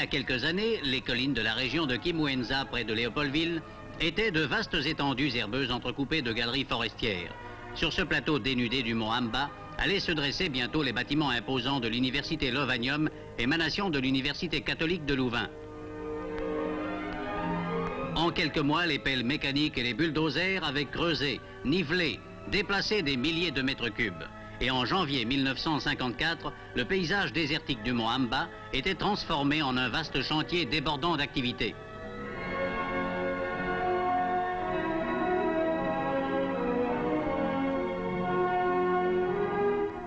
a quelques années, les collines de la région de Kimwenza, près de Léopoldville, étaient de vastes étendues herbeuses entrecoupées de galeries forestières. Sur ce plateau dénudé du mont Amba, allaient se dresser bientôt les bâtiments imposants de l'université Lovanium, émanation de l'université catholique de Louvain. En quelques mois, les pelles mécaniques et les bulldozers avaient creusé, nivelé, déplacé des milliers de mètres cubes. Et en janvier 1954, le paysage désertique du mont Amba était transformé en un vaste chantier débordant d'activité.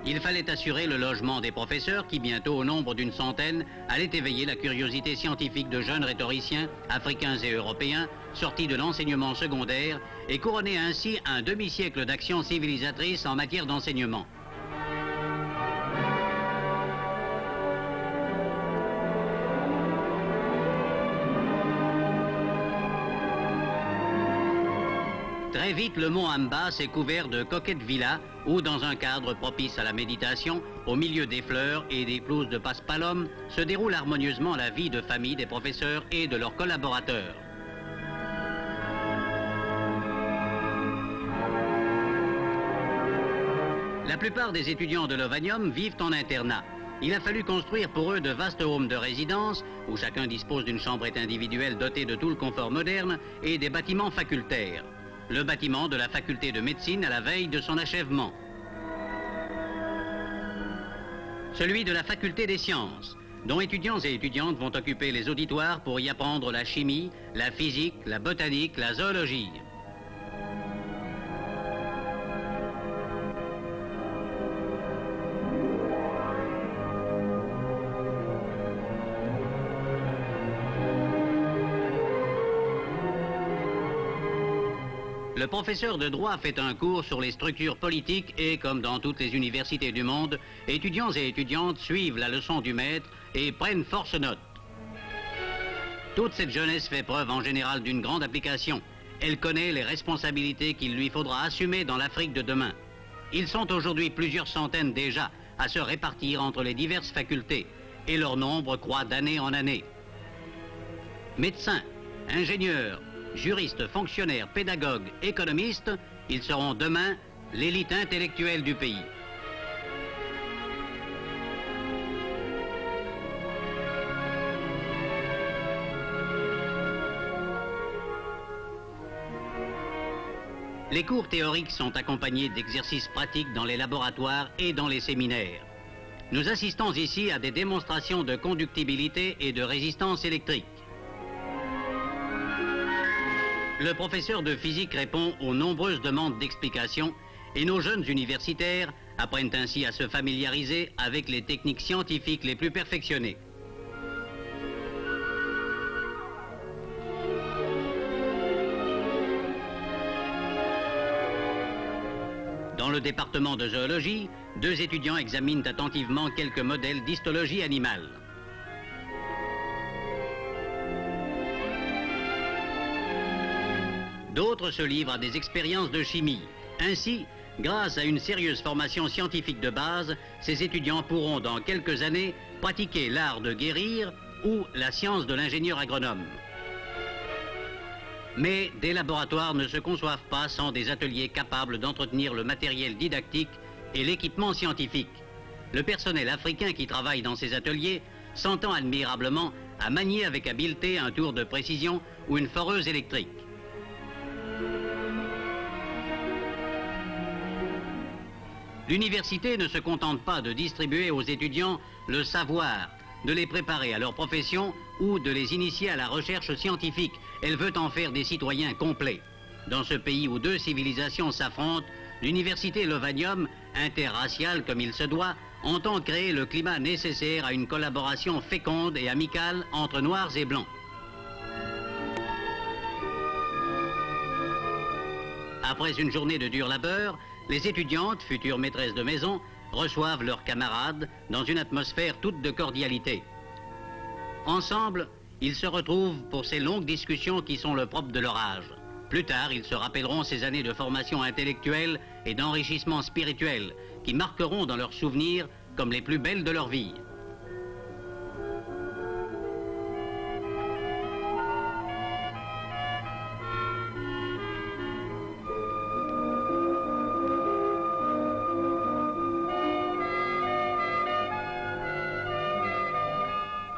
Il fallait assurer le logement des professeurs qui, bientôt au nombre d'une centaine, allaient éveiller la curiosité scientifique de jeunes rhétoriciens, africains et européens, sortis de l'enseignement secondaire et couronner ainsi un demi-siècle d'actions civilisatrices en matière d'enseignement. Très vite, le mont Amba s'est couvert de coquettes villas où, dans un cadre propice à la méditation, au milieu des fleurs et des pelouses de paspalum, se déroule harmonieusement la vie de famille des professeurs et de leurs collaborateurs. La plupart des étudiants de Lovanium vivent en internat. Il a fallu construire pour eux de vastes homes de résidence où chacun dispose d'une chambrette individuelle dotée de tout le confort moderne et des bâtiments facultaires. Le bâtiment de la faculté de médecine à la veille de son achèvement. Celui de la faculté des sciences, dont étudiants et étudiantes vont occuper les auditoires pour y apprendre la chimie, la physique, la botanique, la zoologie. Le professeur de droit fait un cours sur les structures politiques et, comme dans toutes les universités du monde, étudiants et étudiantes suivent la leçon du maître et prennent force note. Toute cette jeunesse fait preuve en général d'une grande application. Elle connaît les responsabilités qu'il lui faudra assumer dans l'Afrique de demain. Ils sont aujourd'hui plusieurs centaines déjà à se répartir entre les diverses facultés et leur nombre croît d'année en année. Médecins, ingénieurs, juristes, fonctionnaires, pédagogues, économistes, ils seront demain l'élite intellectuelle du pays. Les cours théoriques sont accompagnés d'exercices pratiques dans les laboratoires et dans les séminaires. Nous assistons ici à des démonstrations de conductibilité et de résistance électrique. Le professeur de physique répond aux nombreuses demandes d'explications et nos jeunes universitaires apprennent ainsi à se familiariser avec les techniques scientifiques les plus perfectionnées. Dans le département de zoologie, 2 étudiants examinent attentivement quelques modèles d'histologie animale. D'autres se livrent à des expériences de chimie. Ainsi, grâce à une sérieuse formation scientifique de base, ces étudiants pourront dans quelques années pratiquer l'art de guérir ou la science de l'ingénieur agronome. Mais des laboratoires ne se conçoivent pas sans des ateliers capables d'entretenir le matériel didactique et l'équipement scientifique. Le personnel africain qui travaille dans ces ateliers s'entend admirablement à manier avec habileté un tour de précision ou une foreuse électrique. L'université ne se contente pas de distribuer aux étudiants le savoir, de les préparer à leur profession ou de les initier à la recherche scientifique. Elle veut en faire des citoyens complets. Dans ce pays où 2 civilisations s'affrontent, l'université Lovanium, interraciale comme il se doit, entend créer le climat nécessaire à une collaboration féconde et amicale entre noirs et blancs. Après une journée de dur labeur, les étudiantes, futures maîtresses de maison, reçoivent leurs camarades dans une atmosphère toute de cordialité. Ensemble, ils se retrouvent pour ces longues discussions qui sont le propre de leur âge. Plus tard, ils se rappelleront ces années de formation intellectuelle et d'enrichissement spirituel qui marqueront dans leurs souvenirs comme les plus belles de leur vie.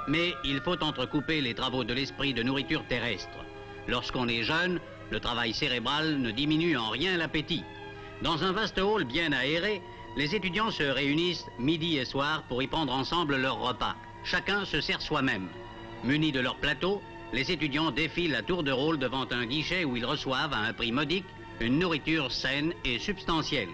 Mais il faut entrecouper les travaux de l'esprit de nourriture terrestre. Lorsqu'on est jeune, le travail cérébral ne diminue en rien l'appétit. Dans un vaste hall bien aéré, les étudiants se réunissent midi et soir pour y prendre ensemble leur repas. Chacun se sert soi-même. Munis de leur plateau, les étudiants défilent à tour de rôle devant un guichet où ils reçoivent à un prix modique une nourriture saine et substantielle.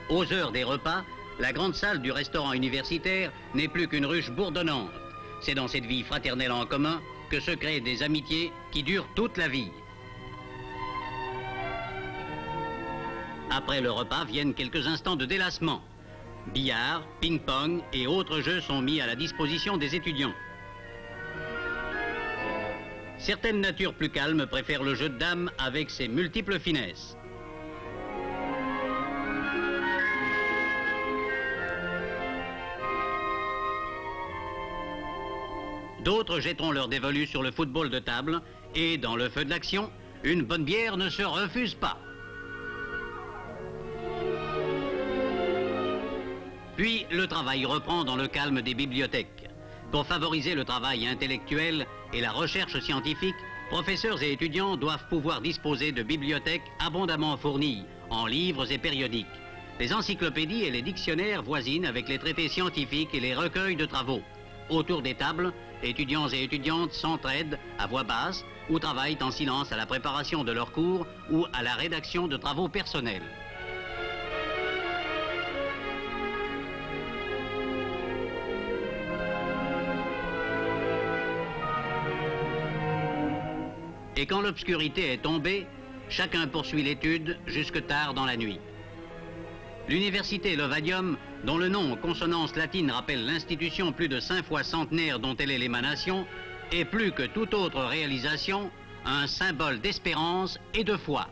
Aux heures des repas, la grande salle du restaurant universitaire n'est plus qu'une ruche bourdonnante. C'est dans cette vie fraternelle en commun que se créent des amitiés qui durent toute la vie. Après le repas viennent quelques instants de délassement. Billard, ping-pong et autres jeux sont mis à la disposition des étudiants. Certaines natures plus calmes préfèrent le jeu de dames avec ses multiples finesses. D'autres jetteront leur dévolu sur le football de table et, dans le feu de l'action, une bonne bière ne se refuse pas. Puis, le travail reprend dans le calme des bibliothèques. Pour favoriser le travail intellectuel et la recherche scientifique, professeurs et étudiants doivent pouvoir disposer de bibliothèques abondamment fournies en livres et périodiques. Les encyclopédies et les dictionnaires voisinent avec les traités scientifiques et les recueils de travaux. Autour des tables, étudiants et étudiantes s'entraident à voix basse ou travaillent en silence à la préparation de leurs cours ou à la rédaction de travaux personnels. Et quand l'obscurité est tombée, chacun poursuit l'étude jusque tard dans la nuit. L'université Lovadium, dont le nom en consonance latine rappelle l'institution plus de 5 fois centenaire dont elle est l'émanation, est plus que toute autre réalisation un symbole d'espérance et de foi.